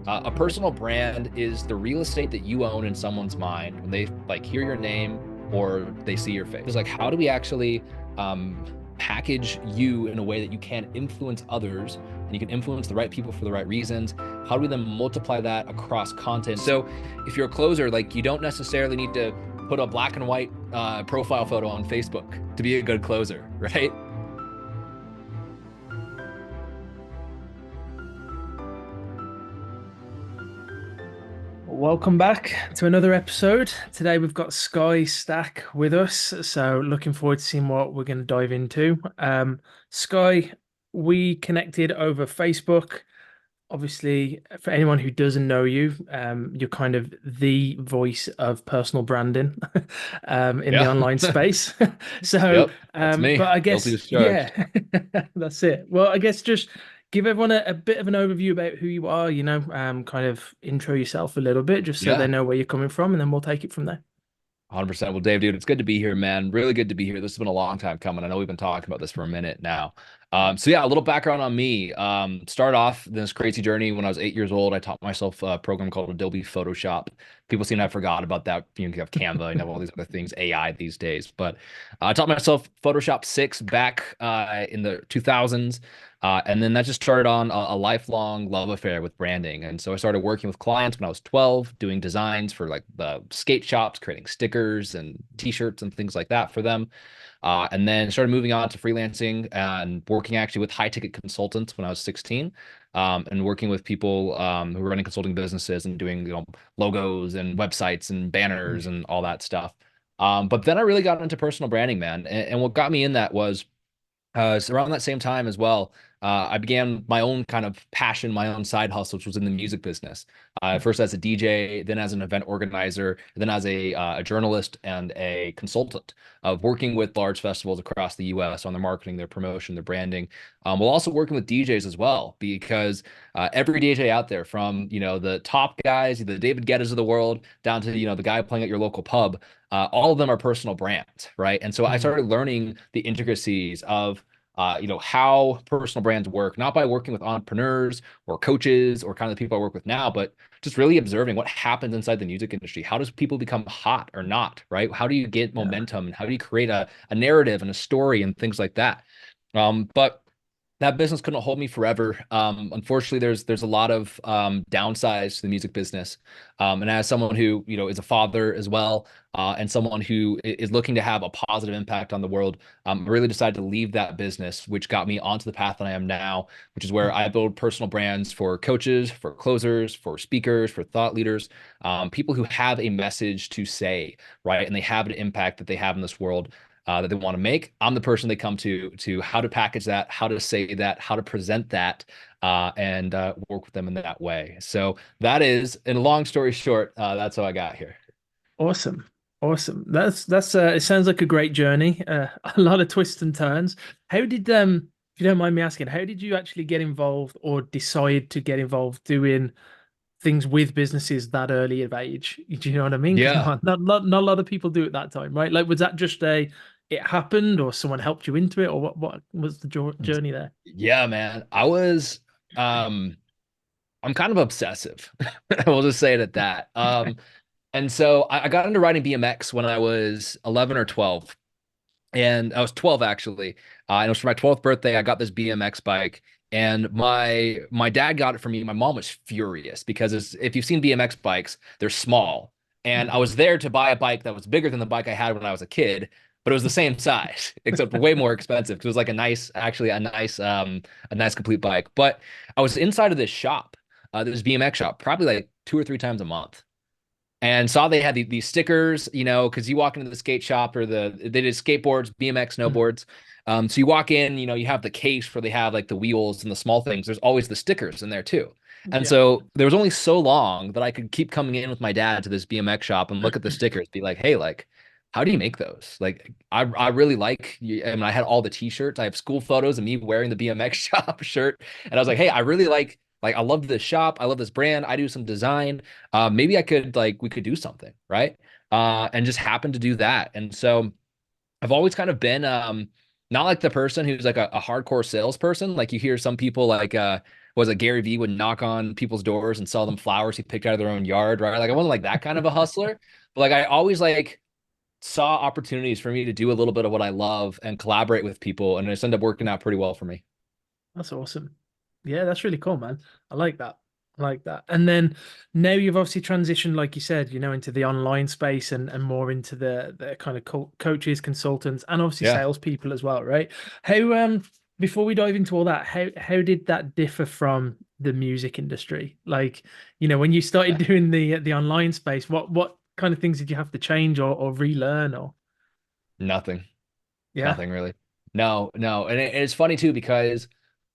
A personal brand is the real estate that you own in someone's mind when they like hear your name or they see your face. It's like, how do we actually package you in a way that you can influence others and you can influence the right people for the right reasons? How do we then multiply that across content? So if you're a closer, like you don't necessarily need to put a black and white profile photo on Facebook to be a good closer, right? Welcome back to another episode. Today we've got Sky Stack with us, so looking forward to seeing what we're going to dive into. Sky, we connected over Facebook. Obviously, for anyone who doesn't know you, you're kind of the voice of personal branding in the Yeah. online space. So, Yep. That's me. but I Guilty guess, as charged. yeah, that's it. Well, I guess just give everyone a bit of an overview about who you are, kind of intro yourself a little bit, just so they Yeah. know where you're coming from, and then we'll take it from there. 100%. Well, Dave, dude, it's good to be here, man. Really good to be here. This has been a long time coming. I know we've been talking about this for a minute now. So yeah, a little background on me. Start off this crazy journey when I was 8 years old. I taught myself a program called Adobe Photoshop. People seem to have forgot about that. You have Canva and have all these other things, AI these days. But I taught myself Photoshop 6 back in the 2000s. And then that just started on a lifelong love affair with branding. And so I started working with clients when I was 12, doing designs for like the skate shops, creating stickers and t-shirts and things like that for them. And then started moving on to freelancing and working actually with high ticket consultants when I was 16, and working with people who were running consulting businesses and doing logos and websites and banners and all that stuff. But then I really got into personal branding, man. And what got me in that was so around that same time as well, I began my own kind of passion, my own side hustle, which was in the music business. First as a DJ, then as an event organizer, then as a journalist and a consultant of working with large festivals across the U.S. on their marketing, their promotion, their branding, while also working with DJs as well, because every DJ out there, from the top guys, the David Guettas of the world, down to the guy playing at your local pub, all of them are personal brands, right? And so I Mm. started learning the intricacies of how personal brands work, not by working with entrepreneurs or coaches or kind of the people I work with now, but just really observing what happens inside the music industry. How does people become hot or not, right? How do you get Yeah. momentum and how do you create a narrative and a story and things like that? But that business couldn't hold me forever. Unfortunately, there's a lot of downsides to the music business. And as someone who is a father as well, and someone who is looking to have a positive impact on the world, I really decided to leave that business, which got me onto the path that I am now, which is where I build personal brands for coaches, for closers, for speakers, for thought leaders, people who have a message to say, right, and they have an impact that they have in this world that they want to make. I'm the person they come to how to package that, how to say that, how to present that, and work with them in that way. So that is, in a long story short, that's how I got here. Awesome. Awesome. That's it sounds like a great journey. A lot of twists and turns. How did if you don't mind me asking, how did you actually get involved or decide to get involved doing things with businesses that early of age? Do you know what I mean? Because Yeah, not a lot of people do it that time, right? Like was that just a it happened or someone helped you into it or what was the journey there? yeah, man. Um, I'm kind of obsessive. We'll just say it at that. And so I got into riding BMX when I was 11 or 12. And I was 12 actually. And it was for my 12th birthday. I got this BMX bike, and my dad got it for me. My mom was furious because if you've seen BMX bikes, they're small. And I Mm. was there to buy a bike that was bigger than the bike I had when I was a kid, but it was the same size, except way more expensive because it was like a nice complete bike. But I was inside of this shop, this BMX shop, probably like 2 or 3 times a month, and saw they had these stickers, because you walk into the skate shop or they did skateboards, BMX, Mm. snowboards. So you walk in, you have the case where they have like the wheels and the small things. There's always the stickers in there too. And Yeah. so there was only so long that I could keep coming in with my dad to this BMX shop and look at the stickers, be like, hey, like, how do you make those? Like, I really like, I mean, I had all the t-shirts. I have school photos of me wearing the BMX shop shirt. And I was like, hey, I really like, I love this shop. I love this brand. I do some design. Maybe we could do something, right? And just happened to do that. And so I've always kind of been not like the person who's like a hardcore salesperson. Like you hear some people was it Gary Vee would knock on people's doors and sell them flowers he picked out of their own yard, right? Like I wasn't like that kind of a hustler, but like I always like saw opportunities for me to do a little bit of what I love and collaborate with people, and it's ended up working out pretty well for me. That's awesome. Yeah, that's really cool, man. I like that. I like that. And then now you've obviously transitioned, like you said, into the online space and more into the kind of coaches, consultants, and obviously Yeah. salespeople as well, right? How before we dive into all that, how did that differ from the music industry? Like, when you started doing the online space, what kind of things did you have to change or relearn or Nothing. yeah? Nothing really. No, no. And it's funny too because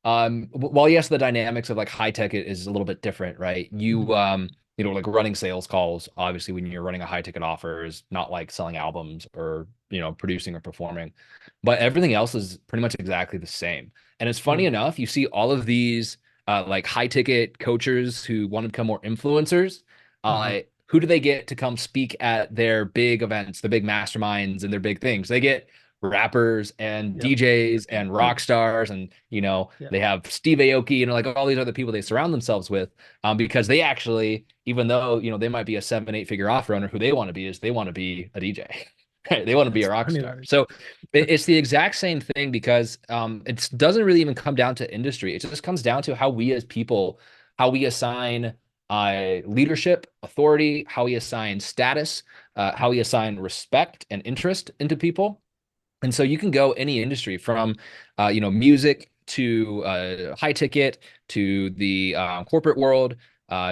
while yes, the dynamics of like high tech is a little bit different, right? Mhm. Like running sales calls, obviously when you're running a high ticket offer is not like selling albums or, producing or performing. But everything else is pretty much exactly the same. And it's funny Mm. enough, you see all of these like high ticket coaches who want to become more influencers. Mhm. Who do they get to come speak at their big events, the big masterminds and their big things? They get rappers and Yep. DJs and rock stars, and Yeah. they have Steve Aoki and like all these other people they surround themselves with, because they actually, even though they might be a 7 8 figure offer owner, who they want to be is they want to be a DJ. Right? They want to be That's a rock funny, star. though. So it's the exact same thing because it doesn't really even come down to industry. It just comes down to how we as people, how we assign leadership, authority, how we assign status, how we assign respect and interest into people. And so you can go any industry from, music to high ticket to the corporate world.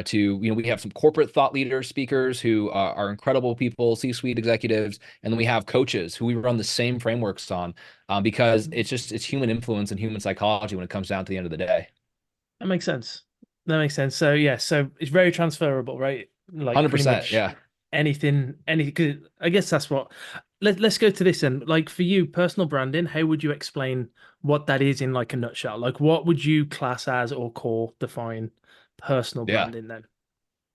To we have some corporate thought leaders, speakers who are incredible people, C-suite executives, and then we have coaches who we run the same frameworks on, because it's human influence and human psychology when it comes down to the end of the day. That makes sense. That makes sense. So yeah, so it's very transferable, right? Like pretty 100%. much Yeah. anything. 'Cause I guess that's what. Let's go to this and like for you, personal branding. How would you explain what that is in like a nutshell? Like what would you class as or call define personal Yeah. branding then?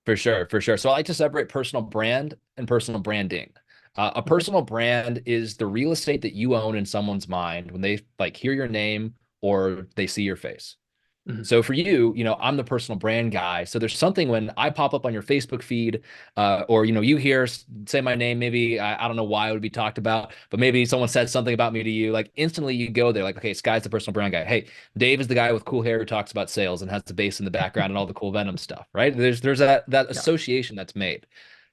For sure, for sure. So I like to separate personal brand and personal branding. A Okay. personal brand is the real estate that you own in someone's mind when they like hear your name or they see your face. Mhm. So for you, I'm the personal brand guy. So there's something when I pop up on your Facebook feed, or you hear say my name. Maybe I don't know why it would be talked about, but maybe someone said something about me to you. Like instantly, you go there. Like, okay, Sky's the personal brand guy. Hey, Dave is the guy with cool hair who talks about sales and has the bass in the background and all the cool Venom stuff. Right? There's that Yeah. association that's made.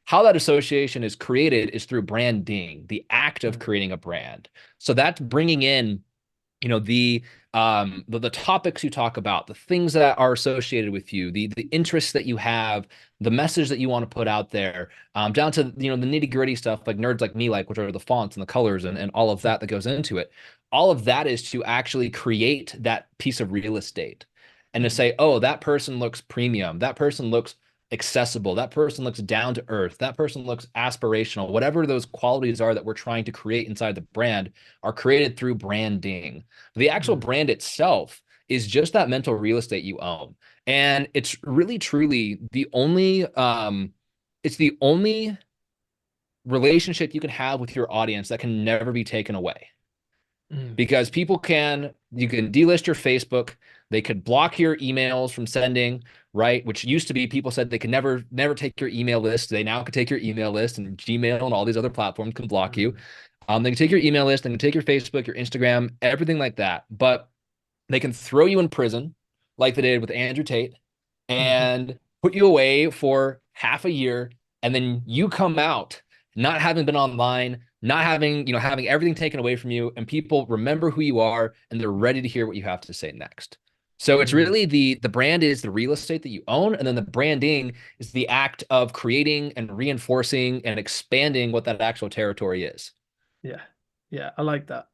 How that association is created is through branding, the act of Mhm. creating a brand. So that's bringing in the topics you talk about, the things that are associated with you, the interests that you have, the message that you want to put out there, down to the nitty gritty stuff like nerds like me like, which are the fonts and the colors and all of that goes into it. All of that is to actually create that piece of real estate and to Mhm. say, oh, that person looks premium, that person looks accessible, that person looks down to earth, that person looks aspirational. Whatever those qualities are that we're trying to create inside the brand are created through branding. The actual Mhm. brand itself is just that mental real estate you own. And it's really truly it's the only relationship you can have with your audience that can never be taken away, Mhm. because you can delist your Facebook, they could block your emails from sending, right? Which used to be people said they could never take your email list. They now can take your email list, and Gmail and all these other platforms can block you. Mhm. They can take your email list, they can take your Facebook, your Instagram, everything like that. But they can throw you in prison like they did with Andrew Tate Mhm. and put you away for half a year. And then you come out not having been online, not having, having everything taken away from you. And people remember who you are and they're ready to hear what you have to say next. So it's Mhm. really the brand is the real estate that you own, and then the branding is the act of creating and reinforcing and expanding what that actual territory is. Yeah. Yeah, I like that.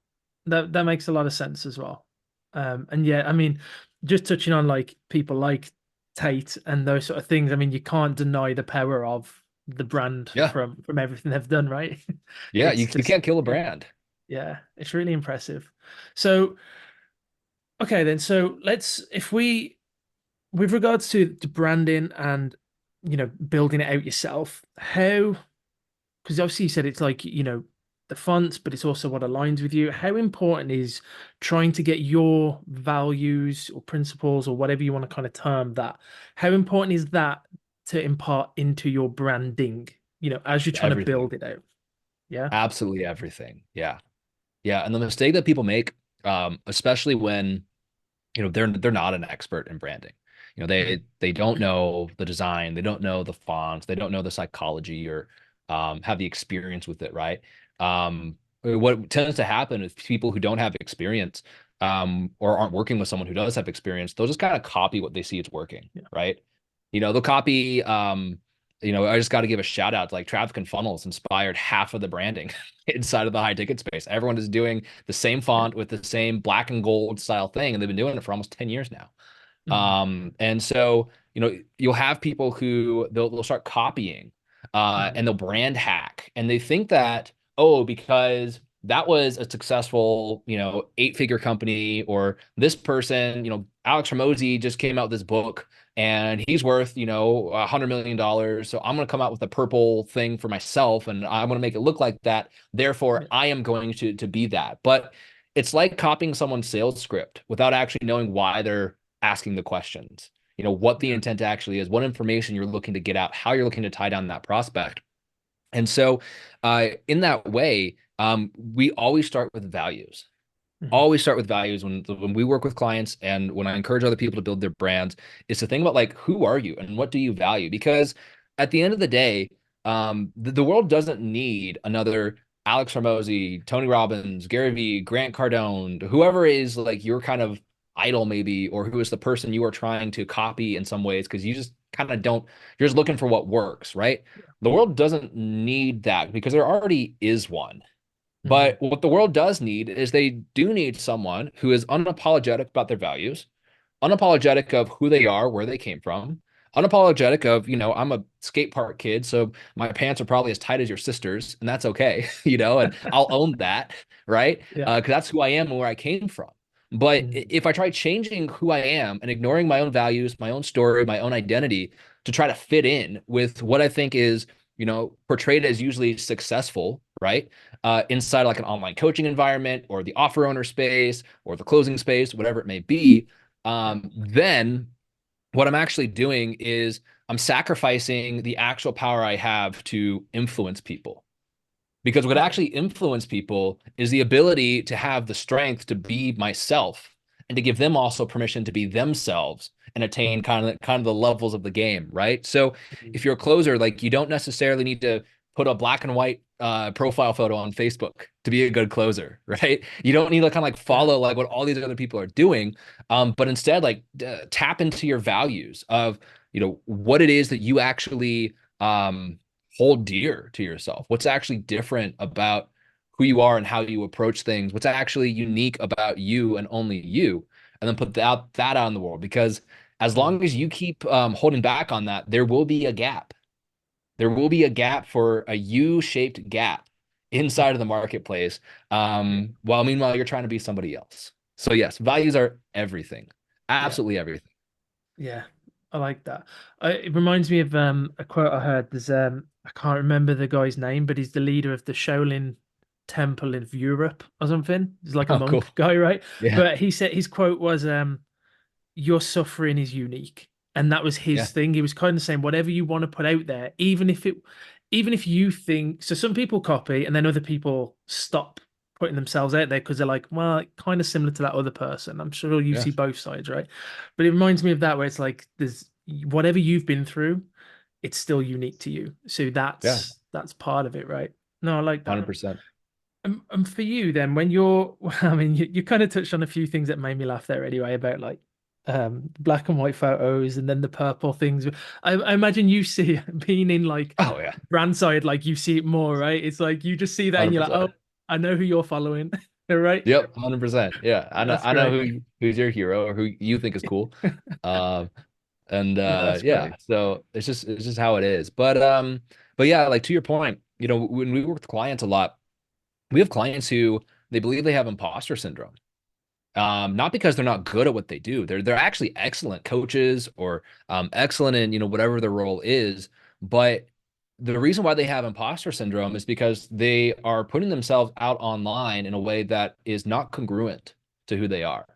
That makes a lot of sense as well. And yeah, I mean, just touching on like people like Tate and those sort of things, I mean, you can't deny the power of the brand Yeah. from everything they've done, right? Yeah, It's you just can't kill a brand. yeah, it's really impressive. So, okay then, so let's if we with regards to branding and building it out yourself, how because obviously you said it's like, the fonts, but it's also what aligns with you. How important is trying to get your values or principles or whatever you want to kind of term that? How important is that to impart into your branding, as you're trying to Everything. build it out? Yeah. Absolutely everything. Yeah. Yeah. And the mistake that people make, especially when they're not an expert in branding. Mhm. They don't know the design, they don't know the fonts, they don't know the psychology or have the experience with it, right? What tends to happen is people who don't have experience or aren't working with someone who does have experience, they'll just kind of copy what they see it's working, Yeah. right? They'll copy I just got to give a shout out to like traffic and funnels inspired half of the branding inside of the high ticket space. Everyone is doing the same Yeah. font with the same black and gold style thing, and they've been doing it for almost 10 years now. Mhm. And so, you'll have people who they'll start copying Mhm. and they'll brand hack. And they think that, oh, because that was a successful, eight-figure company, or this person, Alex Ramosi just came out with this book and he's worth, $100 million. So I'm going to come out with a purple thing for myself and I'm going to make it look like that. Therefore, Yeah. I am going to be that. But it's like copying someone's sales script without actually knowing why they're asking the questions, what the Yeah. intent actually is, what information you're looking to get out, how you're looking to tie down that prospect. And so, in that way, we always start with values. Mhm. Always start with values when we work with clients and when I encourage other people to build their brands, is to think about like, who are you and what do you value? Because at the end of the day, the world doesn't need another Alex Hormozy, Tony Robbins, Gary Vee, Grant Cardone, whoever is like your kind of idol maybe, or who is the person you are trying to copy in some ways, because you just kind of don't, you're just looking for what works, right? Yeah. The world doesn't need that because there already is one. Mhm. But what the world does need is they do need someone who is unapologetic about their values, unapologetic of who they are, where they came from, unapologetic of, I'm a skate park kid, so my pants are probably as tight as your sister's, and that's okay, and I'll own that, right? Yeah. Because that's who I am and where I came from. But Mhm. if I try changing who I am and ignoring my own values, my own story, my own identity to try to fit in with what I think is, portrayed as usually successful, right? Inside like an online coaching environment or the offer owner space or the closing space, whatever it may be, Yeah. then what I'm actually doing is I'm sacrificing the actual power I have to influence people. Because what Okay. actually influence people is the ability to have the strength to be myself and to give them also permission to be themselves and attain kind of the levels of the game, right? So Mhm. if you're a closer, like you don't necessarily need to put a black and white profile photo on Facebook to be a good closer, right? You don't need to kind of like Yeah. follow like what all these other people are doing, but instead like tap into your values of what it is that you actually hold dear to yourself. What's actually different about who you are and how you approach things? What's actually unique about you and only you? And then put that out in the world. Because as Mhm. long as you keep holding back on that, there will be a gap. There will be a gap for a U-shaped gap inside of the marketplace. Yeah. While meanwhile, you're trying to be somebody else. So yes, values are everything. Yeah. Absolutely everything. Yeah, I like that. It reminds me of a quote I heard. There's I can't remember the guy's name, but he's the leader of the Shaolin Temple of Europe or something. He's like a Oh, cool. monk guy, right? Yeah. But he said his quote was your suffering is unique. And that was Yeah. his thing. He was kind of saying whatever you want to put out there, even if you think so, some people copy and then other people stop putting themselves out there because they're like, well, kind of similar to that other person. I'm sure you Yeah. see both sides, right? But it reminds me of that where it's like there's whatever you've been through, it's still unique to you. So Yeah. that's part of it, right? No, I like that. 100%. And for you then, when you're, I mean, you kind of touched on a few things that made me laugh there anyway about like black and white photos and then the purple things. I imagine you see being in like Oh yeah. brand side, like you see it more, right? It's like you just see that and you're like, 100%. oh, I know who you're following, right? Yep, 100%. Yeah, That's I know great. who's your hero or who you think is cool. Um and No, that's yeah, great. so it's just how it is. But yeah, like to your point, when we work with clients a lot, we have clients who they believe they have imposter syndrome. Not because they're not good at what they do. They're actually excellent coaches or excellent in, whatever their role is, but the reason why they have imposter syndrome is because they are putting themselves out online in a way that is not congruent to who they are.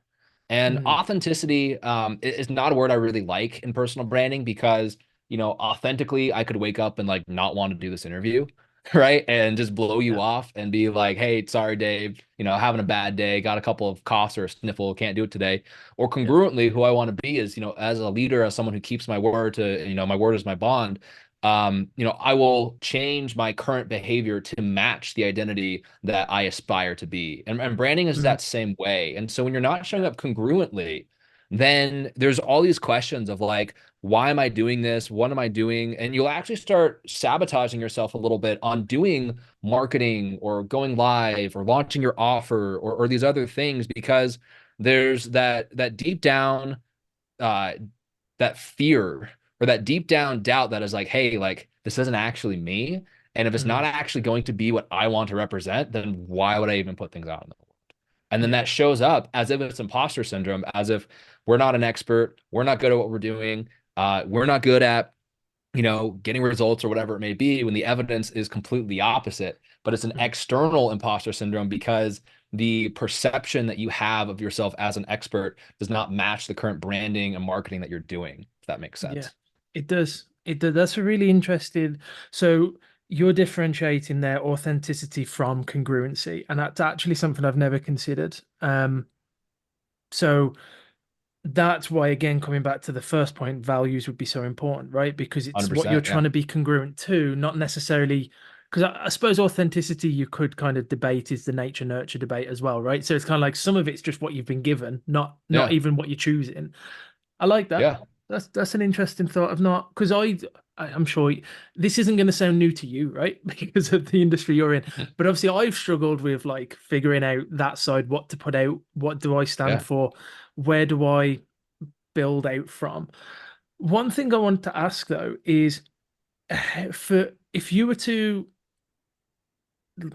And Mm, authenticity is not a word I really like in personal branding because, authentically, I could wake up and like not want to do this interview, right? And just blow you yeah. off and be like, hey, sorry, Dave, having a bad day, got a couple of coughs or a sniffle, can't do it today. Or Yeah. congruently, who I want to be is, as a leader, as someone who keeps my word to, my word is my bond. I will change my current behavior to match the identity that I aspire to be. And branding is Mm, that same way. And so when you're not showing up congruently, then there's all these questions of like, why am I doing this? What am I doing? And you'll actually start sabotaging yourself a little bit on doing marketing or going live or launching your offer or these other things because there's that deep down uh that fear or that deep down doubt that is like, hey, like this isn't actually me. And if it's not mm, actually going to be what I want to represent, then why would I even put things out in the world? And then yeah. that shows up as if it's imposter syndrome, as if we're not an expert, we're not good at what we're doing, we're not good at getting results or whatever it may be when the evidence is completely opposite. But it's an Mm, external imposter syndrome because the perception that you have of yourself as an expert does not match the current branding and marketing that you're doing, if that makes yeah. sense. It does. It does. That's a really interesting. So you're differentiating their authenticity from congruency, and that's actually something I've never considered. So that's why, again, coming back to the first point, values would be so important, right? Because it's what you're 100%. trying Yeah. to be congruent to, not necessarily. Because I suppose authenticity you could kind of debate is the nature nurture debate as well, right? So it's kind of like some of it's just what you've been given, not Yeah. even what you're choosing. I like that. Yeah. That's an interesting thought. I've not because I'm sure this isn't going to sound new to you, right? Because of the industry you're in. But obviously, I've struggled with like figuring out that side, what to put out, what do I stand Yeah. for, where do I build out from. One thing I want to ask though is for if you were to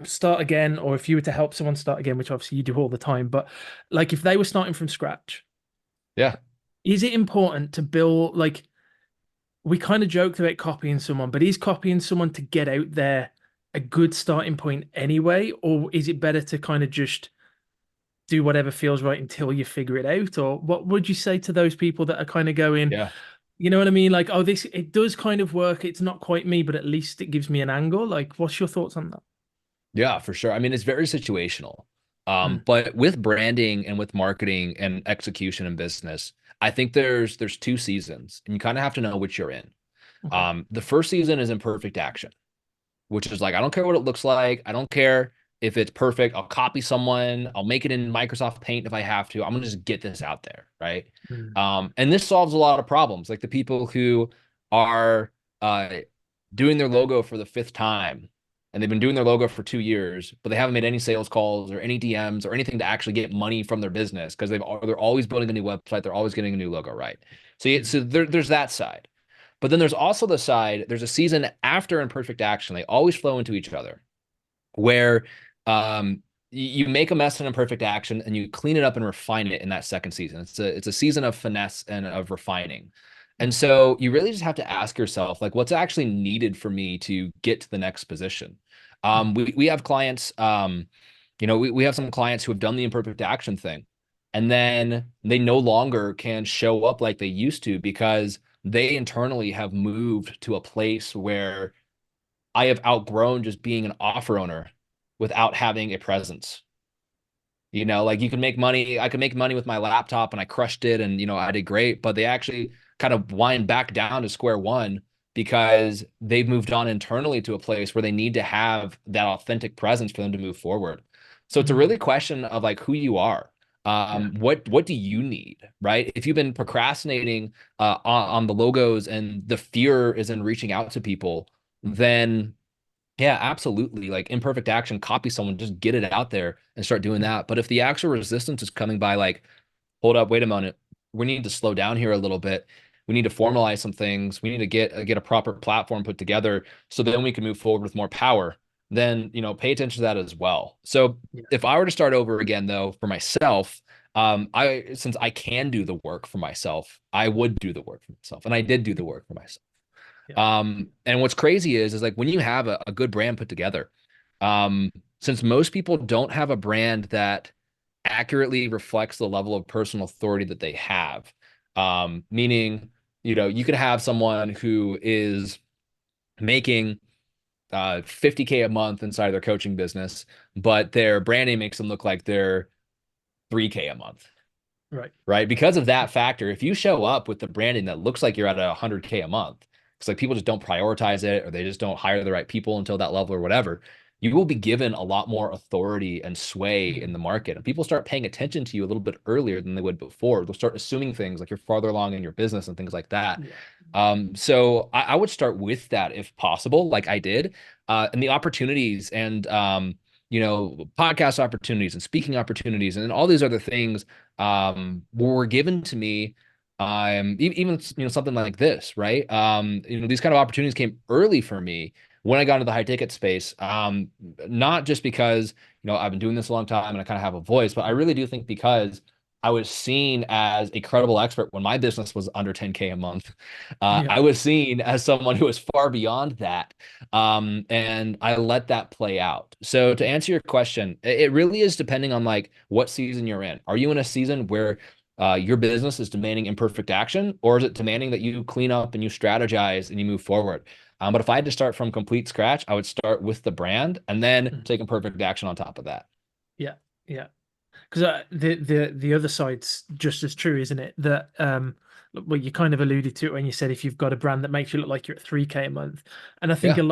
start again, or if you were to help someone start again, which obviously you do all the time, but like if they were starting from scratch, Yeah. is it important to build like we kind of joked about copying someone, but is copying someone to get out there a good starting point anyway? Or is it better to kind of just do whatever feels right until you figure it out? Or what would you say to those people that are kind of going, Yeah. you know what I mean? Like, oh, this it does kind of work. It's not quite me, but at least it gives me an angle. Like, what's your thoughts on that? Yeah, for sure. I mean, it's very situational. Mm, But with branding and with marketing and execution in business, I think there's two seasons, and you kind of have to know which you're in. okay. The first season is imperfect action, which is like, I don't care what it looks like. I don't care if it's perfect. I'll copy someone. I'll make it in Microsoft Paint if I have to. I'm gonna just get this out there, right? Mm, And this solves a lot of problems, like the people who are uh, doing their logo for the fifth time, and they've been doing their logo for 2 years, but they haven't made any sales calls or any DMs or anything to actually get money from their business because they're always building a new website. They're always getting a new logo, right? mm, So there's that side. But then there's also the side, there's a season after Imperfect Action. They always flow into each other, where you make a mess in Imperfect Action and you clean it up and refine it in that second season. It's a season of finesse and of refining. And mm, so you really just have to ask yourself, like, what's actually needed for me to get to the next position? mm, We have clients, we have some clients who have done the Imperfect Action thing, and then they no longer can show up like they used to because they internally have moved to a place where I have outgrown just being an offer owner without having a presence. Like you can make money. I could make money with my laptop and I crushed it and, I did great, but they actually kind of wind back down to square one because they've moved on internally to a place where they need to have that authentic presence for them to move forward. So it's a mm, really question of like who you are. yeah. What do you need, right? If you've been procrastinating on the logos and the fear is in reaching out to people, then yeah, absolutely. Like imperfect action, copy someone, just get it out there and start doing Mm, that. But if the actual resistance is coming by like, hold up, wait a minute, we need to slow down here a little bit. We need to formalize some things. We need to get a proper platform put together so then we can move forward with more power. Then, pay attention to that as well. So yeah. if I were to start over again though, for myself, I since I can do the work for myself, I would do the work for myself. And I did do the work for myself. Yeah. And what's crazy is like when you have a good brand put together, um, since most people don't have a brand that accurately reflects the level of personal authority that they have, meaning, you could have someone who is making 50K a month inside of their coaching business, but their branding makes them look like they're 3K a month, Right. right? Because of that factor, if you show up with the branding that looks like you're at 100K a month, it's like people just don't prioritize it or they just don't hire the right people until that level or whatever. You will be given a lot more authority and sway in Mhm. the market. And people start paying attention to you a little bit earlier than they would before. They'll start assuming things like you're farther along in your business and things like that. Yeah. So I would start with that if possible, like I did. And the opportunities and podcast opportunities and speaking opportunities and all these other things were given to me even something like this, right? These kind of opportunities came early for me when I got into the high ticket space. Not just because I've been doing this a long time and I kind of have a voice, but I really do think because I was seen as a credible expert when my business was under 10K a month. Yeah. I was seen as someone who was far beyond that, and I let that play out. So to answer your question, it really is depending on like what season you're in. Are you in a season where your business is demanding imperfect action, or is it demanding that you clean up and you strategize and you move forward? But if I had to start from complete scratch, I would start with the brand and then Mhm. take imperfect action on top of that. Yeah. Yeah. Because the other side's just as true, isn't it? That well, you kind of alluded to it when you said if you've got a brand that makes you look like you're at 3K a month, and I think Yeah,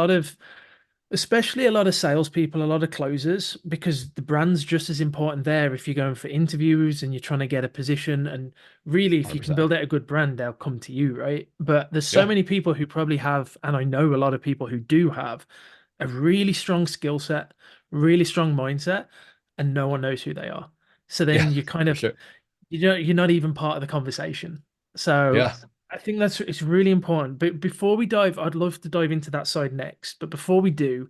especially a lot of salespeople, a lot of closers, because the brand's just as important there if you're going for interviews and you're trying to get a position. And really, if you can 100%. build out a good brand, they'll come to you, right? But there's so Yeah, many people who probably have, and I know a lot of people who do have a really strong skill set, really strong mindset, and no one knows who they are. So yeah, then you kind for of sure. you're not even part of the conversation. So Yeah, I think that's it's really important. But before we dive, I'd love to dive into that side next. But before we do,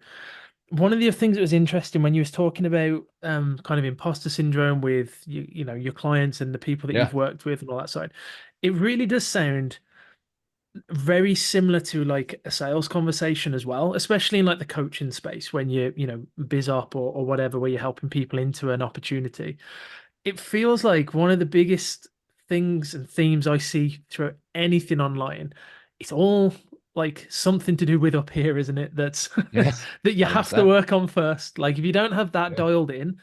one of the things that was interesting when you was talking about kind of imposter syndrome with your clients and the people that yeah, you've worked with and all that side, it really does sound very similar to like a sales conversation as well, especially in like the coaching space when you biz up or whatever, where you're helping people into an opportunity. It feels like one of the biggest things and themes I see through anything online. It's all like something to do with up here, isn't it? That's yeah, that you have to 100%. work on first. Like if you don't have that Yeah, dialed in,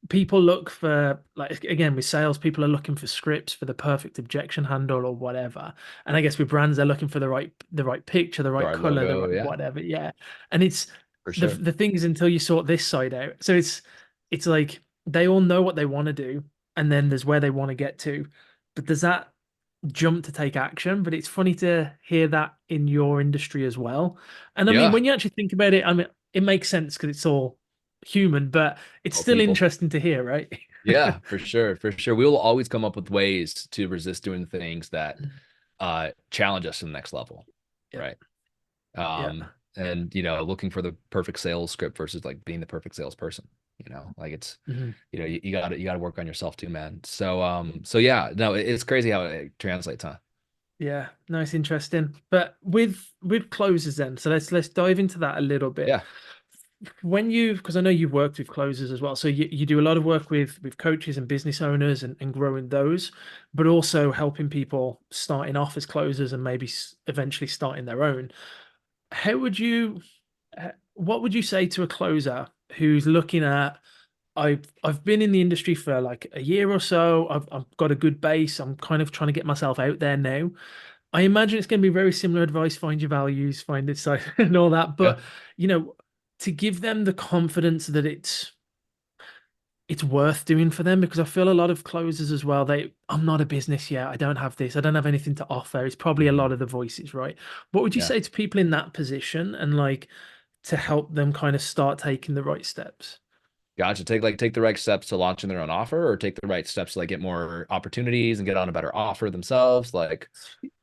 people look for like again with sales, people are looking for scripts for the perfect objection handle or whatever. And I guess with brands, they're looking for the right picture, the the right right color, the logo. right Yeah, whatever. Yeah. And it's for the sure. the thing is until you sort this side out. So it's like they all know what they want to do, and then there's where they want to get to. But there's that jump to take action. But it's funny to hear that in your industry as well. And I mean, Yeah, when you actually think about it, I mean, it makes sense because it's all human, but it's all still people. interesting to hear, right? Yeah, for sure, for sure. We will always come up with ways to resist doing things that challenge us to the next level, Yeah, right? yeah, And looking for the perfect sales script versus like being the perfect salesperson. Like it's mhm. you gotta work on yourself too, man. So yeah, no, it's crazy how it translates, huh? Yeah. No, it's interesting. But with closers then, so let's dive into that a little bit. Yeah, When you, because I know you've worked with closers as well, so you do a lot of work with coaches and business owners and growing those, but also helping people starting off as closers and maybe eventually starting their own. How would you, what would you say to a closer who's looking at, I've been in the industry for like a year or so. I've got a good base. I'm kind of trying to get myself out there now. I imagine it's going to be very similar advice, find your values, find it so and all that. yeah. But you know, to give them the confidence that it's worth doing for them, because I feel a lot of closers as well, I'm not a business yet. I don't have this. I don't have anything to offer. It's probably a Mhm. lot of the voices, right? What would you Yeah. say to people in that position and like to help them kind of start taking the right steps? Gotcha. Take the right steps to launching their own offer, or take the right steps to like get more opportunities and get on a better offer themselves. Like,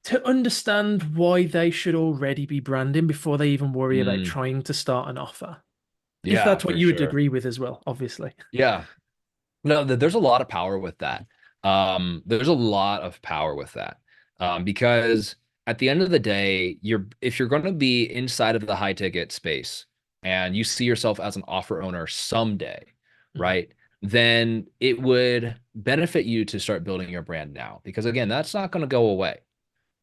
To understand why they should already be branding before they even worry about mm, trying to start an offer. If yeah, that's what for you would sure. agree with as well, obviously. Yeah. No, there's a lot of power with that. There's a lot of power with that. Because at the end of the day, if you're going to be inside of the high ticket space and you see yourself as an offer owner someday, Mhm. right? Then it would benefit you to start building your brand now because again, that's not going to go away,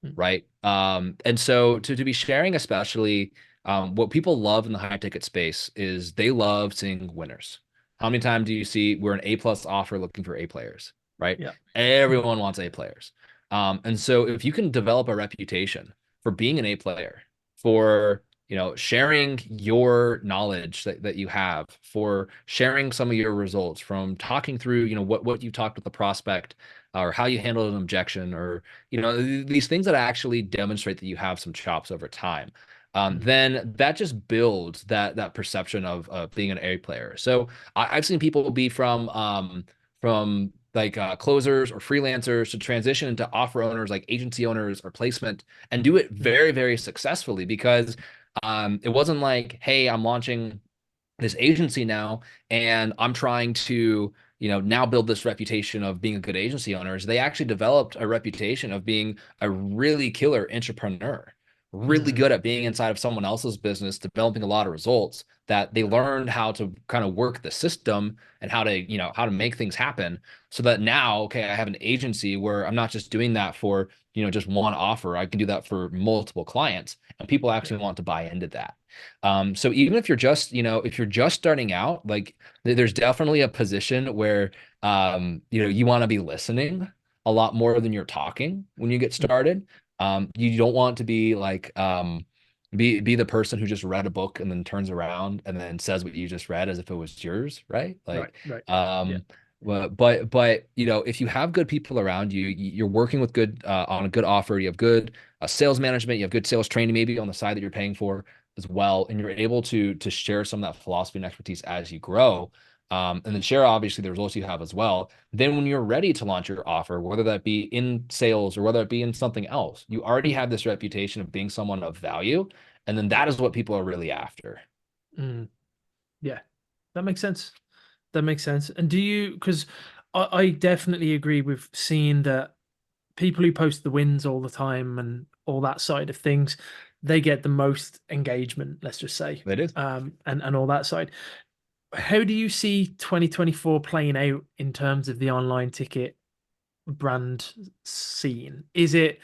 Mhm. right? And so to be sharing, especially what people love in the high ticket space is they love seeing winners. How many times do you see we're an A plus offer looking for A players, right? Yeah. Mhm. Everyone wants A players. And so if you can develop a reputation for being an A player, for sharing your knowledge that you have, for sharing some of your results, from talking through, what you talked with the prospect or how you handled an objection or these things that actually demonstrate that you have some chops over time. Mhm. Then that just builds that perception of being an A player. So I've seen people be from like closers or freelancers to transition into offer owners, like agency owners or placement, and do it Mhm. very, very successfully because it wasn't like, hey, I'm launching this agency now and I'm trying to now build this reputation of being a good agency owners. They actually developed a reputation of being a really killer entrepreneur, really Mhm. good at being inside of someone else's business, developing a lot of results that they learned how to kind of work the system and how to make things happen so that now, okay, I have an agency where I'm not just doing that for just one offer. I can do that for multiple clients and people Yeah. actually want to buy into that. So even if you're just starting out, like there's definitely a position where you want to be listening a lot more than you're talking when you get Mhm. started. You don't want to be like be the person who just read a book and then turns around and then says what you just read as if it was yours, right? Right. Like Right. Yeah. um but if you have good people around you, you're working with good on a good offer, you have good sales management, you have good sales training maybe on the side that you're paying for as well, and you're able to share some of that philosophy and expertise as you grow, and then share obviously the results you have as well. Then when you're ready to launch your offer, whether that be in sales or whether it be in something else, you already Mhm. have this reputation of being someone of value, and then Yeah. that is what people are really after. Mm. Yeah. That makes sense. That makes sense. And do you, because I definitely agree with seeing that people who post the wins all the time and all that side of things, they get the most engagement, let's just say, It is. and all that side. How do you see 2024 playing out in terms of the online ticket brand scene? Is it,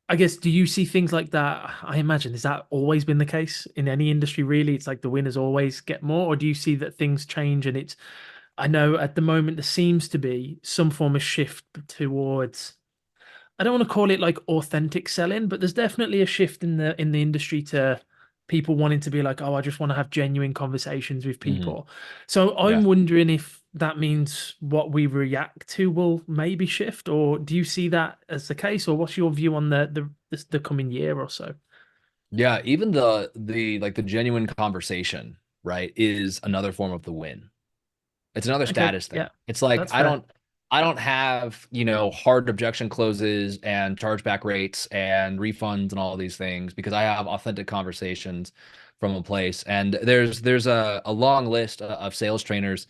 I guess, do you see things like that? I imagine, has that always been the case in any industry, really? It's like the winners always get more, or do you see that things change and it's, I know at the moment there seems to be some form of shift towards, I don't want to call it like authentic selling, but there's definitely a shift in the industry to people wanting to be like, oh, I just want to have genuine conversations with Hmm. people. So I'm Yeah. wondering if that means what we react to will maybe shift, or do you see that as the case, or what's your view on the coming year or so? Yeah, even the genuine conversation, right, is another form of the win. It's another Okay, status yeah, thing. It's like that's I fair. don't I don't have, hard objection closes and chargeback rates and refunds and all these things because I have authentic conversations from a place. And there's a long list of sales trainers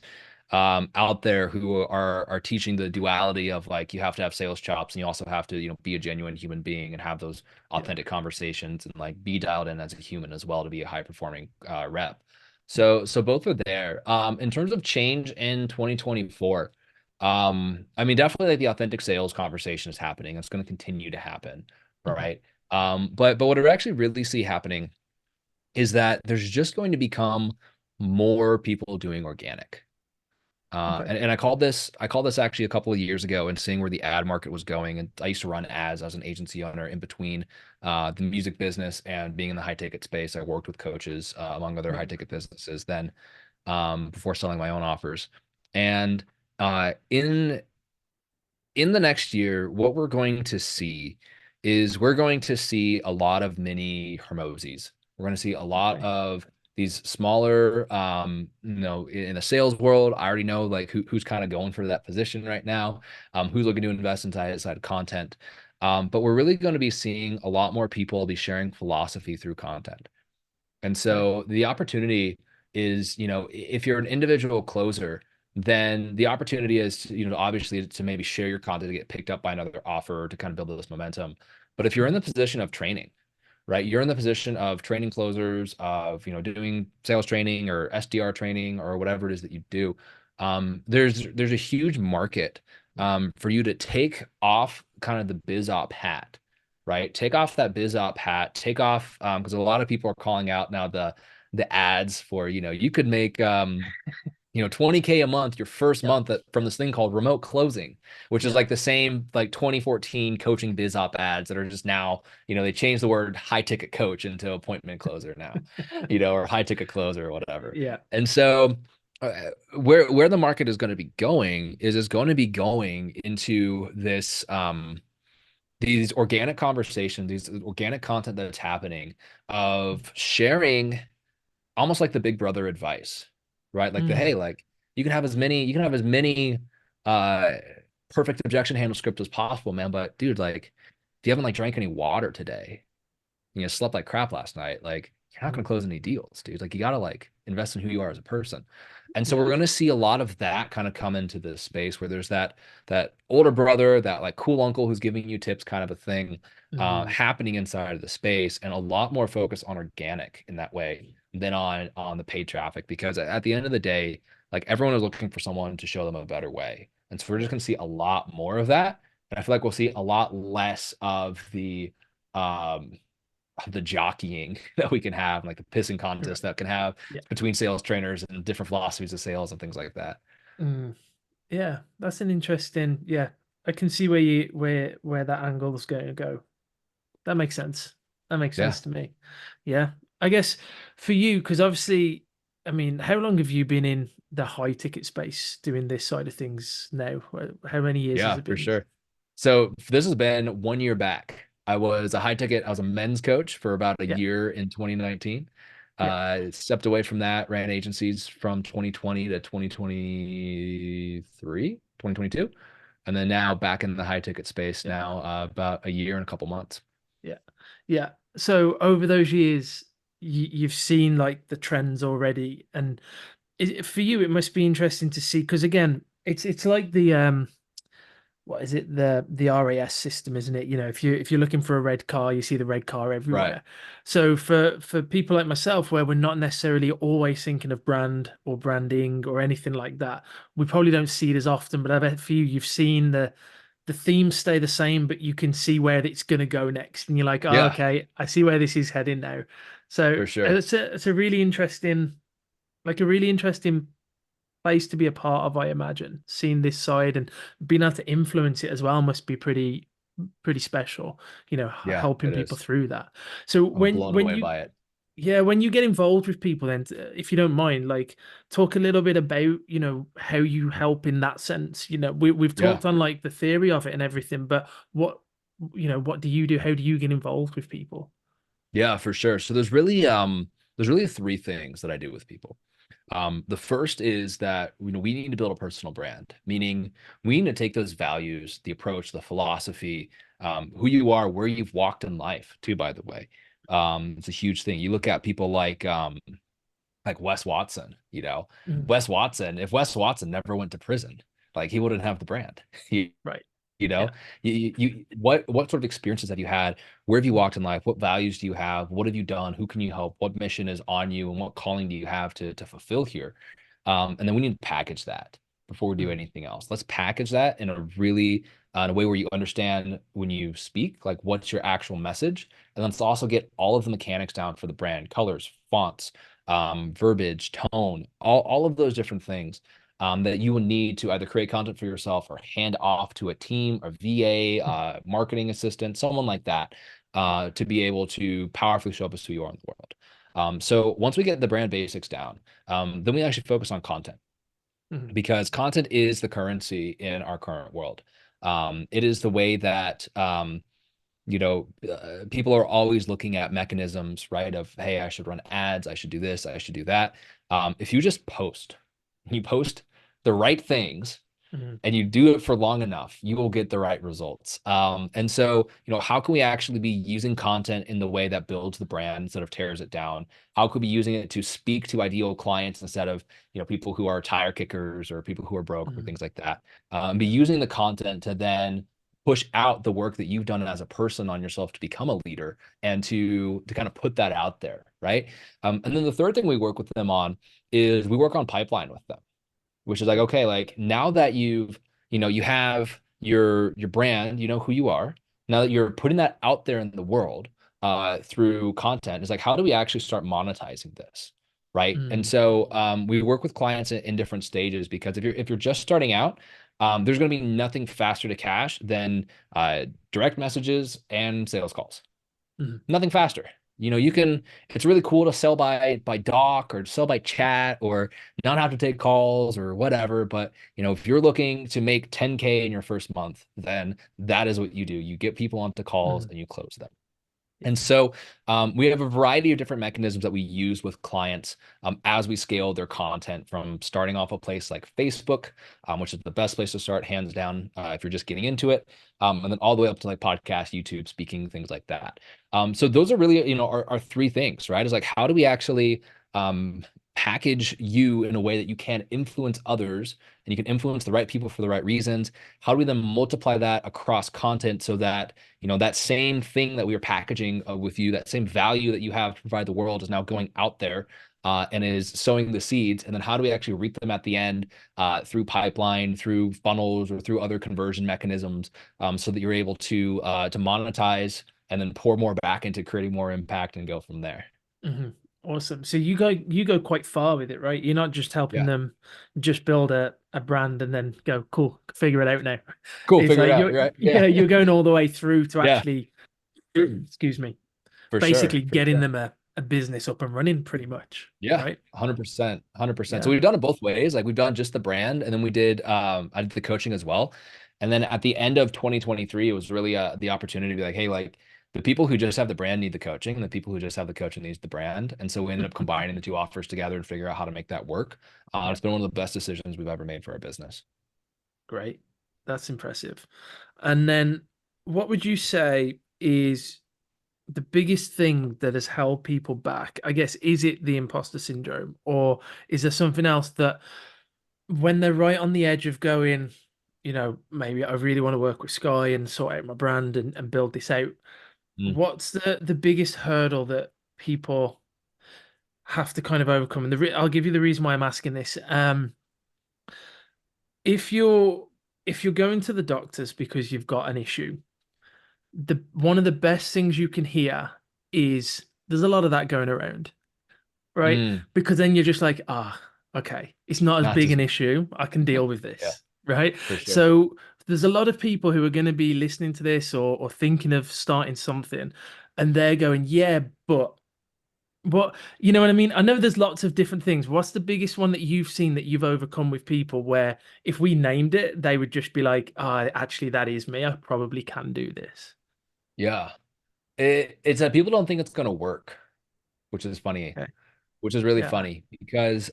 out there who are teaching the duality of like you have to have sales chops and you also have to, be a genuine human being and have those Yeah, authentic conversations and like be dialed in as a human as well to be a high performing rep. yeah. So both are there. In terms of change in 2024, I mean, definitely like the authentic sales conversation is happening. It's going to continue to happen, Mhm. right? But what I actually really see happening is that there's just going to become more people doing organic. Okay. And I called this actually a couple of years ago and seeing where the ad market was going. And I used to run ads as an agency owner in between the music business and being in the high ticket space. I worked with coaches among other high Yeah. ticket businesses then before selling my own offers. And in the next year, what we're going to see is we're going to see a lot of mini Hermoses. We're going to see a lot Okay. of these smaller, in the sales world. I already know like who's kind of going for that position right now, who's looking to invest inside content. But we're really going to be seeing a lot more people be sharing philosophy through content. And Right. so the opportunity is, if you're an individual closer, then the opportunity is to, obviously to maybe share your content to get picked up by another offer to kind of build this momentum. But if you're in Mhm. the position of training, right? You're in the position of training closers, of doing sales training or SDR training or whatever it is that you do. There's a huge market for you to take off kind of the biz op hat, right? Take off that biz op hat, take off because a lot of people are calling out now the ads for, you could make 20K a month your first Yep. month from this thing called remote closing, which is Yep. like the same like 2014 coaching biz op ads that are just now, they changed the word high ticket coach into appointment closer now, or high ticket closer or whatever. Yeah. And so where the market is going to be going is it's going to be going into this these organic conversations, these organic content that's happening of sharing almost like the big brother advice, right? Like Mm. hey, like you can have as many uh perfect objection handle script as possible, man. But dude, like if you haven't like drank any water today, slept like crap last night, like you're not gonna Mm. close any deals, dude. Like you gotta like invest in who you are as a person. And so Yeah. we're gonna see a lot of that kind of come into this space where there's that older brother, that like cool uncle who's giving you tips kind of a thing Mm. happening inside of the space, and a lot more focus on organic in that way than on the paid traffic. Because at the end of the day, like everyone is looking for someone to show them a better way. And so we're just Yeah. gonna see a lot more of that. And I feel like we'll see a lot less um of the jockeying that we can have, like the pissing contest Right. that can have Yeah. between sales trainers and different philosophies of sales and things like that. Mm. Yeah. That's an interesting. Yeah. I can see where that angle is going to go. That makes sense. That makes Yeah. sense to me. Yeah. I guess for you, because obviously, I mean, how long have you been in the high ticket space doing this side of things now? How many years has Yeah, it for been? sure. So this has been 1 year back. I was a men's coach for about a Yeah. year in 2019. Yeah. Stepped away from that, ran agencies from 2020 to 2023, 2022. And then now back in the high ticket space Yeah. now, about a year and a couple months. Yeah. Yeah. So over those years, you've seen like the trends already, and for you, it must be interesting to see because again, it's like the what is it, the RAS system, isn't it? You know, if you're looking for a red car, you see the red car Right. everywhere. So for people like myself, where we're not necessarily always thinking of brand or branding or anything like that, we probably don't see it as often. But I bet for you, you've seen the themes stay the same, but you can see where it's going to go next, and you're like, oh, Yeah, okay, I see where this is heading now. So for sure. it's a really interesting, like a really interesting place to be a part of, I imagine. Seeing this side and being able to influence it as well must be pretty special, Yeah, helping it people is. through that. So I'm when blown when away you by it. yeah, when you get involved with people, then if you don't mind, like talk a little bit about, how you help in that sense. We've Yeah. talked on like the theory of it and everything, but what do you do? How do you get involved with people? Yeah, for sure. So there's really three things that I do with people. The first is that we need to build a personal brand, meaning we need to take those values, the approach, the philosophy, who you are, where you've walked in life, too, by the way. It's a huge thing. You look at people like Wes Watson, Mm. Wes Watson, if Wes Watson never went to prison, like he wouldn't have the brand. He, Right. you know, Yeah. what sort of experiences have you had? Where have you walked in life? What values do you have? What have you done? Who can you help? What mission is on you? And what calling do you have to fulfill here? And then we need to package that before we do Mm. anything else. Let's package that in a really in a way where you understand when you speak, like what's your actual message, and let's also get all of the mechanics down for the brand, colors, fonts, verbiage, tone, all of those different things that you will need to either create content for yourself or hand off to a team, a VA, marketing assistant, someone like that, to be able to powerfully show up as who you are in the world. So once we get the brand basics down, then we actually focus on content Mm. because content is the currency in our current world. It is the way that people are always looking at mechanisms, right? Of, hey, I should run ads, I should do this, I should do that. If you just you post the right things Mm. and you do it for long enough, you will get the right results. And so, how can we actually be using content in the way that builds the brand instead of tears it down? How could we be using it to speak to ideal clients instead of, people who are tire kickers or people who are broke or Mm. things like that? Be Yeah. using the content to then push out the work that you've done as a person on yourself to become a leader and to kind of put that out there, right? And then the third thing we work with them on is we work on pipeline with them, which is like, okay, like now that you have your brand, you know who you are. Now that you're putting that out there in the world through content, it's like, how do we actually start monetizing this? Right. And Mm, so we work with clients in different stages because if you're just starting out, there's going to be nothing faster to cash than direct messages and sales calls. mm, Nothing faster. It's really cool to sell by doc or sell by chat or not have to take calls or whatever. But if you're looking to make 10K in your first month, then that is what you do. You get people onto calls mm. and you close them. Yeah. And so we have a variety of different mechanisms that we use with clients as we scale their content from starting off a place like Facebook, which is the best place to start, hands down, if you're just getting into it, and then all the way up to like podcast, YouTube, speaking, things like that. So those are really, our three things, right? Is like, how do we actually um, package you in a way that you can influence others and you can influence the right people for the right reasons? How do we then multiply that across content so that that same thing that we are packaging with you, that same value that you have to provide the world is now going out there and is sowing the seeds. And then how do we actually reap them at the end through pipeline, through funnels, or through other conversion mechanisms so that you're able to monetize and then pour more back into creating more impact and go from there. Hmm. Awesome. So you go quite far with it, right? You're not just helping Yeah. them just build a brand and then go, cool, figure it out now. Cool. It's Figure it like out. Right. Yeah. you're going all the way through to Yeah. actually, excuse me, For sure. basically For getting sure. them a business up and running pretty much, Yeah, right? 100%, 100%. So Yeah. we've done it both ways. Like we've done just the brand, and then I did the coaching as well. And then at the end of 2023, it was really the opportunity to be like, hey, like the people who just have the brand need the coaching, and the people who just have the coaching needs the brand. And so we ended up combining the two offers together and figure out how to make that work. Yeah. It's been one of the best decisions we've ever made for our business. Great. That's impressive. And then what would you say is the biggest thing that has held people back? I guess, is it the imposter syndrome, or is there something else that when they're right on the edge of going, maybe I really want to work with Sky and sort out my brand and build this out. Mm. What's the biggest hurdle that people have to kind of overcome? And I'll give you the reason why I'm asking this. If you're if you're going to the doctors because you've got an issue, the one of the best things you can hear is there's a lot of that going around, right? Mm. Because then you're just like, okay, it's not as Not big just an issue. I can deal with yeah, this, right? for sure. So there's a lot of people who are going to be listening to this or thinking of starting something, and they're going, yeah, but you know what I mean? I know there's lots of different things. What's the biggest one that you've seen that you've overcome with people where if we named it, they would just be like, actually, that is me. I probably can do this. Yeah. It's that people don't think it's gonna work, which is funny, Okay. which is really Yeah. funny because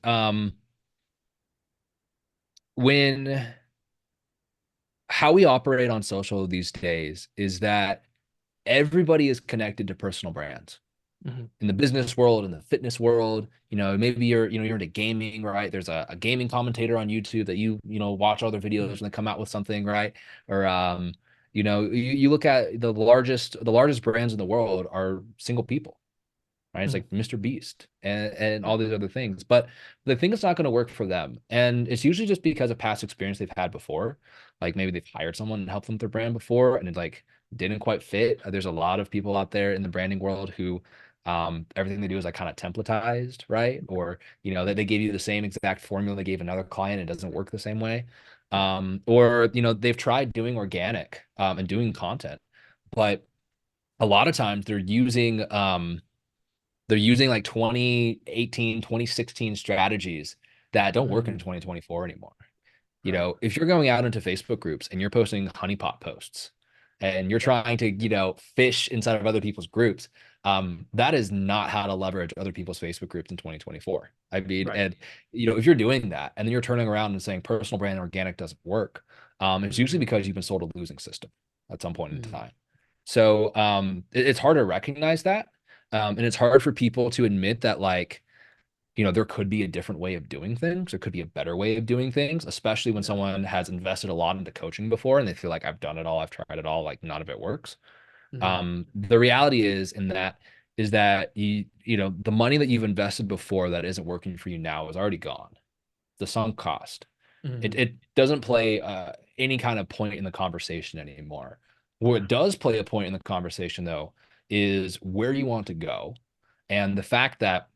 when how we operate on social these days is that everybody is connected to personal brands Hmm. in the business world, in the fitness world. Maybe you're into gaming, right? There's a gaming commentator on YouTube that watch all their videos Hmm. when they come out with something, right? Or you look at the largest brands in the world are single people, right? It's Hmm. like Mr. Beast and Yeah. all these other things. But the thing is not going to work for them. And it's usually just because of past experience they've had before. Like maybe they've hired someone and helped them with their brand before and it like didn't quite fit. There's a lot of people out there in the branding world who everything they do is like kind of templatized, right? Or that they give you the same exact formula they gave another client, it doesn't work the same way. Or they've tried doing organic and doing content, but a lot of times they're using like 2018, 2016 strategies that don't work in Mm. 2024 anymore. Right. If you're going out into Facebook groups and you're posting honeypot posts and you're Yeah. trying to, fish inside of other people's groups, that is not how to leverage other people's Facebook groups in 2024. I mean, Right. and if you're doing that and then you're turning around and saying personal brand organic doesn't work, it's usually Mm. because you've been sold a losing system at some point in Mm. time. So it's hard to recognize that. And it's hard for people to admit that, like, there could be a different way of doing things. There could be a better way of doing things, especially when Yeah. someone has invested a lot into coaching before and they feel like I've done it all, I've tried it all, like none of it works. Mm, The reality is that the money that you've invested before that isn't working for you now is already gone. The sunk cost. It mm, it doesn't play any kind of point in the conversation anymore. What yeah. does play a point in the conversation though is where you want to go, and the fact that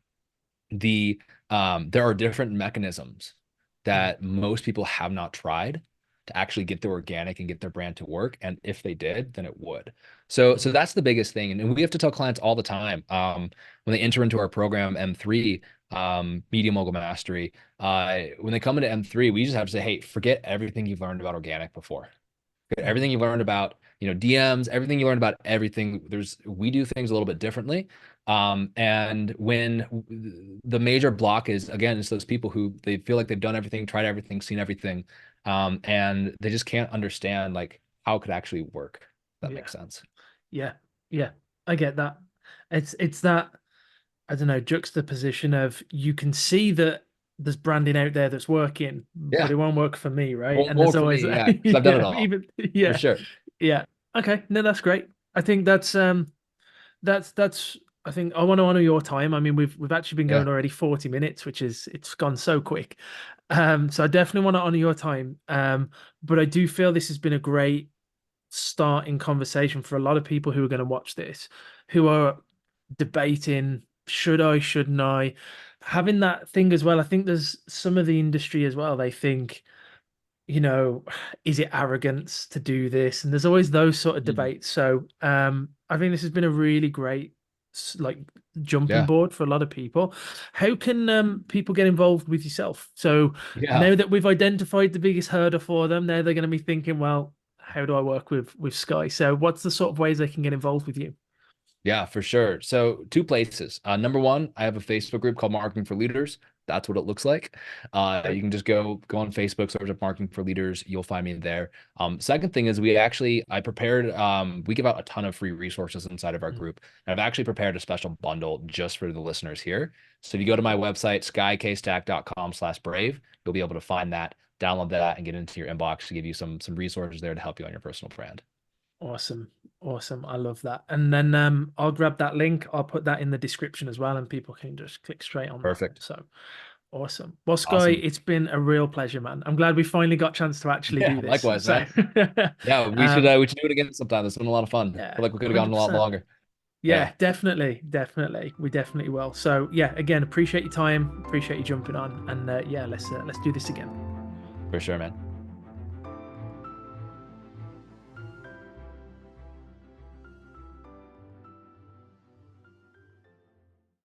there are different mechanisms Mm, that most people have not tried to actually get their organic and get their brand to work. And if they did, then it would. So mm, that's the biggest thing. And we have to tell clients all the time when they enter into our program M3, Media Mogul Mastery, when they come into M3, we just have to say, hey, forget everything you've learned about organic before. mm, Everything you learned about, DMs, everything you learned about everything. We do things a little bit differently. And when the major block is, again, it's those people who they feel like they've done everything, tried everything, seen everything, and they just can't understand like how it could actually work. If that yeah. makes sense. Yeah. Yeah. I get that. It's that, I don't know, juxtaposition of you can see that there's branding out there that's working, but Yeah, it won't work for me, right? won't And there's work for always me. Yeah, because I've done it yeah, all even for yeah, sure. yeah. Okay, no, that's great. I think that's I think I want to honor your time. I mean, we've actually been Yeah. going already 40 minutes, which is it's gone so quick. So I definitely want to honor your time. But I do feel this has been a great start in conversation for a lot of people who are going to watch this, who are debating, should I, shouldn't I? Having that thing as well. I think there's some of the industry as well. They think, is it arrogance to do this? And there's always those sort of Mhm. debates. So I think this has been a really great like jumping Yeah. board for a lot of people. How can people get involved with yourself? So Yeah. now that we've identified the biggest hurdle for them, now they're going to be thinking, well, how do I work with Sky? So what's the sort of ways they can get involved with you? Yeah, for sure. So two places. Number one, I have a Facebook group called Marketing for Leaders. That's what it looks like. You Great. can just go on Facebook, search up Marketing for Leaders. You'll find me there. Second thing is I prepared, we give out a ton of free resources inside of our Mm, group. And I've actually prepared a special bundle just for the listeners here. So if you go to my cool. website, skykstack.com/brave, you'll be able to find that, download that, and get into your inbox to give you some resources there to help you on your personal brand. Awesome. Awesome. I love that. And then I'll grab that link. I'll put that in the description as well, and people can just click straight on that. Perfect. So awesome. Well, Sky, Awesome. it's been a real pleasure, man. I'm glad we finally got a chance to actually Yeah, do this. likewise, So man. Yeah, we should um we should do it again sometime. It's been a lot of fun. I yeah, feel like we could have gone a lot 100%. longer. Yeah, Yeah, definitely. Definitely. We definitely will. So yeah, again, appreciate your time. Appreciate you jumping on. And yeah, let's do this again. for sure, man.